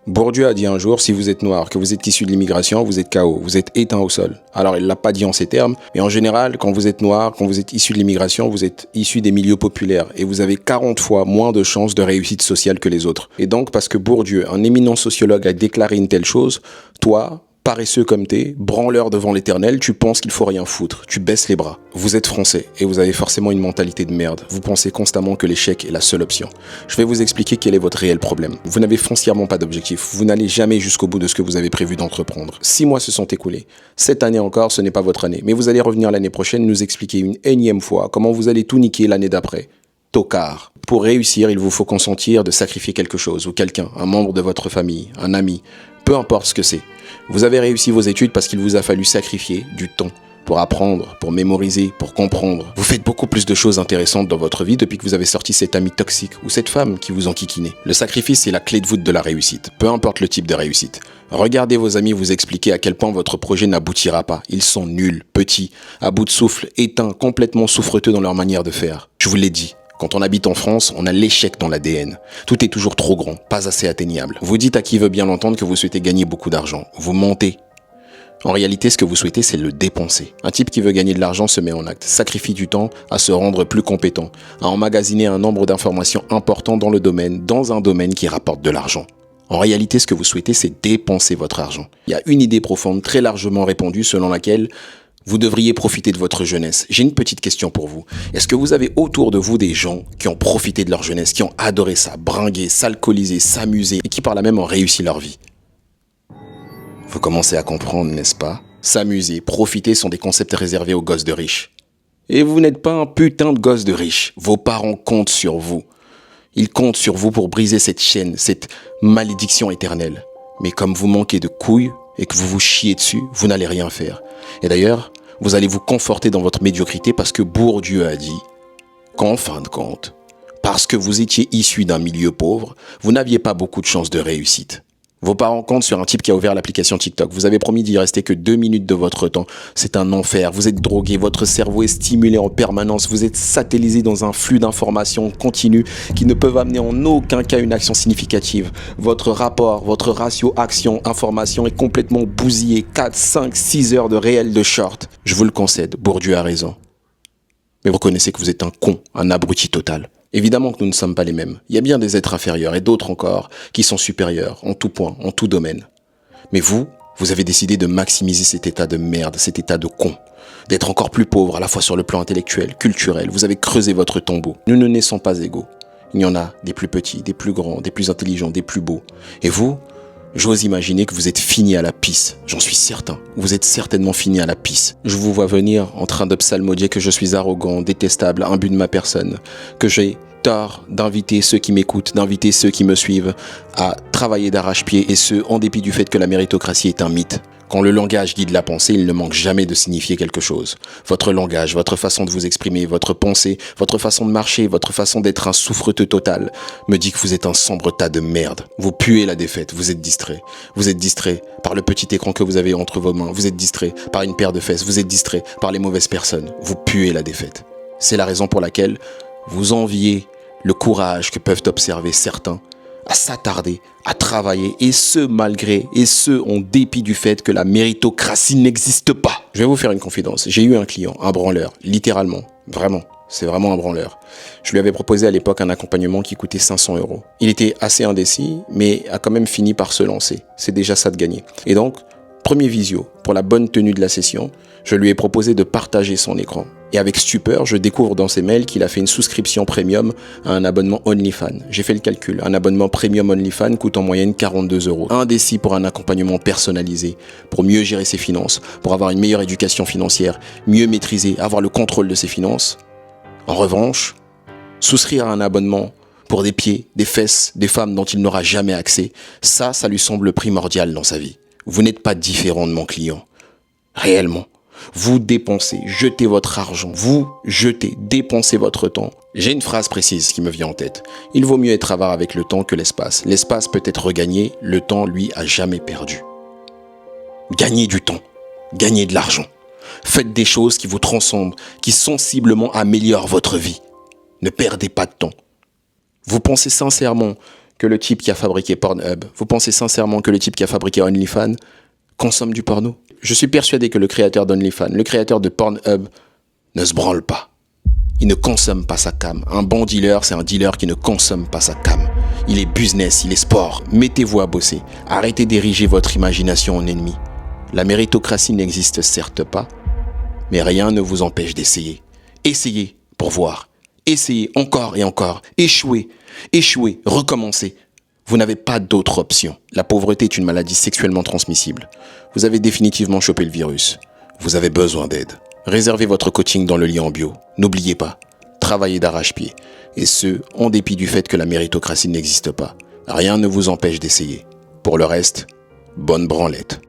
Bourdieu a dit un jour, si vous êtes noir, que vous êtes issu de l'immigration, vous êtes KO, vous êtes éteint au sol. Alors il l'a pas dit en ces termes, mais en général, quand vous êtes noir, quand vous êtes issu de l'immigration, vous êtes issu des milieux populaires et vous avez 40 fois moins de chances de réussite sociale que les autres. Et donc, parce que Bourdieu, un éminent sociologue, a déclaré une telle chose, toi, paresseux comme t'es, branleur devant l'éternel, tu penses qu'il faut rien foutre, tu baisses les bras. Vous êtes français et vous avez forcément une mentalité de merde. Vous pensez constamment que l'échec est la seule option. Je vais vous expliquer quel est votre réel problème. Vous n'avez foncièrement pas d'objectif. Vous n'allez jamais jusqu'au bout de ce que vous avez prévu d'entreprendre. 6 mois se sont écoulés. Cette année encore, ce n'est pas votre année. Mais vous allez revenir l'année prochaine nous expliquer une énième fois comment vous allez tout niquer l'année d'après. Tocard. Pour réussir, il vous faut consentir de sacrifier quelque chose ou quelqu'un, un membre de votre famille, un ami, peu importe ce que c'est. Vous avez réussi vos études parce qu'il vous a fallu sacrifier du temps pour apprendre, pour mémoriser, pour comprendre. Vous faites beaucoup plus de choses intéressantes dans votre vie depuis que vous avez sorti cet ami toxique ou cette femme qui vous enquiquinait. Le sacrifice est la clé de voûte de la réussite, peu importe le type de réussite. Regardez vos amis vous expliquer à quel point votre projet n'aboutira pas. Ils sont nuls, petits, à bout de souffle, éteints, complètement souffreteux dans leur manière de faire. Je vous l'ai dit. Quand on habite en France, on a l'échec dans l'ADN. Tout est toujours trop grand, pas assez atteignable. Vous dites à qui veut bien l'entendre que vous souhaitez gagner beaucoup d'argent. Vous mentez. En réalité, ce que vous souhaitez, c'est le dépenser. Un type qui veut gagner de l'argent se met en acte, sacrifie du temps à se rendre plus compétent, à emmagasiner un nombre d'informations important dans un domaine qui rapporte de l'argent. En réalité, ce que vous souhaitez, c'est dépenser votre argent. Il y a une idée profonde, très largement répandue, selon laquelle vous devriez profiter de votre jeunesse. J'ai une petite question pour vous. Est-ce que vous avez autour de vous des gens qui ont profité de leur jeunesse, qui ont adoré ça, bringuer, s'alcooliser, s'amuser et qui par là même ont réussi leur vie? Vous commencez à comprendre, n'est-ce pas? S'amuser, profiter sont des concepts réservés aux gosses de riches. Et vous n'êtes pas un putain de gosse de riche. Vos parents comptent sur vous. Ils comptent sur vous pour briser cette chaîne, cette malédiction éternelle. Mais comme vous manquez de couilles et que vous vous chiez dessus, vous n'allez rien faire. Et d'ailleurs, vous allez vous conforter dans votre médiocrité parce que Bourdieu a dit qu'en fin de compte, parce que vous étiez issu d'un milieu pauvre, vous n'aviez pas beaucoup de chances de réussite. Vos parents comptent sur un type qui a ouvert l'application TikTok. Vous avez promis d'y rester que 2 minutes de votre temps. C'est un enfer. Vous êtes drogué. Votre cerveau est stimulé en permanence. Vous êtes satellisé dans un flux d'informations continues qui ne peuvent amener en aucun cas une action significative. Votre rapport, votre ratio action-information est complètement bousillé. 4, 5, 6 heures de réel de short. Je vous le concède, Bourdieu a raison. Mais vous reconnaissez que vous êtes un con, un abruti total. Évidemment que nous ne sommes pas les mêmes. Il y a bien des êtres inférieurs et d'autres encore qui sont supérieurs en tout point, en tout domaine. Mais vous avez décidé de maximiser cet état de merde, cet état de con. D'être encore plus pauvre à la fois sur le plan intellectuel, culturel. Vous avez creusé votre tombeau. Nous ne naissons pas égaux. Il y en a des plus petits, des plus grands, des plus intelligents, des plus beaux. Et vous, j'ose imaginer que vous êtes fini à la pisse. J'en suis certain. Vous êtes certainement fini à la pisse. Je vous vois venir en train de psalmodier que je suis arrogant, détestable, imbu de ma personne. Que j'ai tort d'inviter ceux qui m'écoutent, d'inviter ceux qui me suivent à travailler d'arrache-pied et ce, en dépit du fait que la méritocratie est un mythe. Quand le langage guide la pensée, il ne manque jamais de signifier quelque chose. Votre langage, votre façon de vous exprimer, votre pensée, votre façon de marcher, votre façon d'être un souffreteux total me dit que vous êtes un sombre tas de merde. Vous puez la défaite, vous êtes distrait. Vous êtes distrait par le petit écran que vous avez entre vos mains. Vous êtes distrait par une paire de fesses. Vous êtes distrait par les mauvaises personnes. Vous puez la défaite. C'est la raison pour laquelle vous enviez le courage que peuvent observer certains à s'attarder, à travailler, et ce malgré, et ce en dépit du fait que la méritocratie n'existe pas. Je vais vous faire une confidence. J'ai eu un client, un branleur, littéralement, vraiment. C'est vraiment un branleur. Je lui avais proposé à l'époque un accompagnement qui coûtait 500 €. Il était assez indécis, mais a quand même fini par se lancer. C'est déjà ça de gagner. Et donc, premier visio, pour la bonne tenue de la session, je lui ai proposé de partager son écran. Et avec stupeur, je découvre dans ses mails qu'il a fait une souscription premium à un abonnement OnlyFans. J'ai fait le calcul. Un abonnement premium OnlyFans coûte en moyenne 42 €. Indécis pour un accompagnement personnalisé, pour mieux gérer ses finances, pour avoir une meilleure éducation financière, mieux maîtriser, avoir le contrôle de ses finances. En revanche, souscrire à un abonnement pour des pieds, des fesses, des femmes dont il n'aura jamais accès, ça lui semble primordial dans sa vie. Vous n'êtes pas différent de mon client. Réellement. Vous dépensez, jetez votre argent, vous jetez, dépensez votre temps. J'ai une phrase précise qui me vient en tête. Il vaut mieux être avare avec le temps que l'espace. L'espace peut être regagné, le temps, lui, a jamais perdu. Gagnez du temps, gagnez de l'argent. Faites des choses qui vous transcendent, qui sensiblement améliorent votre vie. Ne perdez pas de temps. Vous pensez sincèrement que le type qui a fabriqué Pornhub, vous pensez sincèrement que le type qui a fabriqué OnlyFans consomme du porno? Je suis persuadé que le créateur d'OnlyFans, le créateur de Pornhub, ne se branle pas. Il ne consomme pas sa cam. Un bon dealer, c'est un dealer qui ne consomme pas sa cam. Il est business, il est sport. Mettez-vous à bosser. Arrêtez d'ériger votre imagination en ennemi. La méritocratie n'existe certes pas, mais rien ne vous empêche d'essayer. Essayez pour voir. Essayez encore et encore. Échouez, échouez, recommencez. Vous n'avez pas d'autre option. La pauvreté est une maladie sexuellement transmissible. Vous avez définitivement chopé le virus. Vous avez besoin d'aide. Réservez votre coaching dans le lien en bio. N'oubliez pas, travaillez d'arrache-pied. Et ce, en dépit du fait que la méritocratie n'existe pas. Rien ne vous empêche d'essayer. Pour le reste, bonne branlette.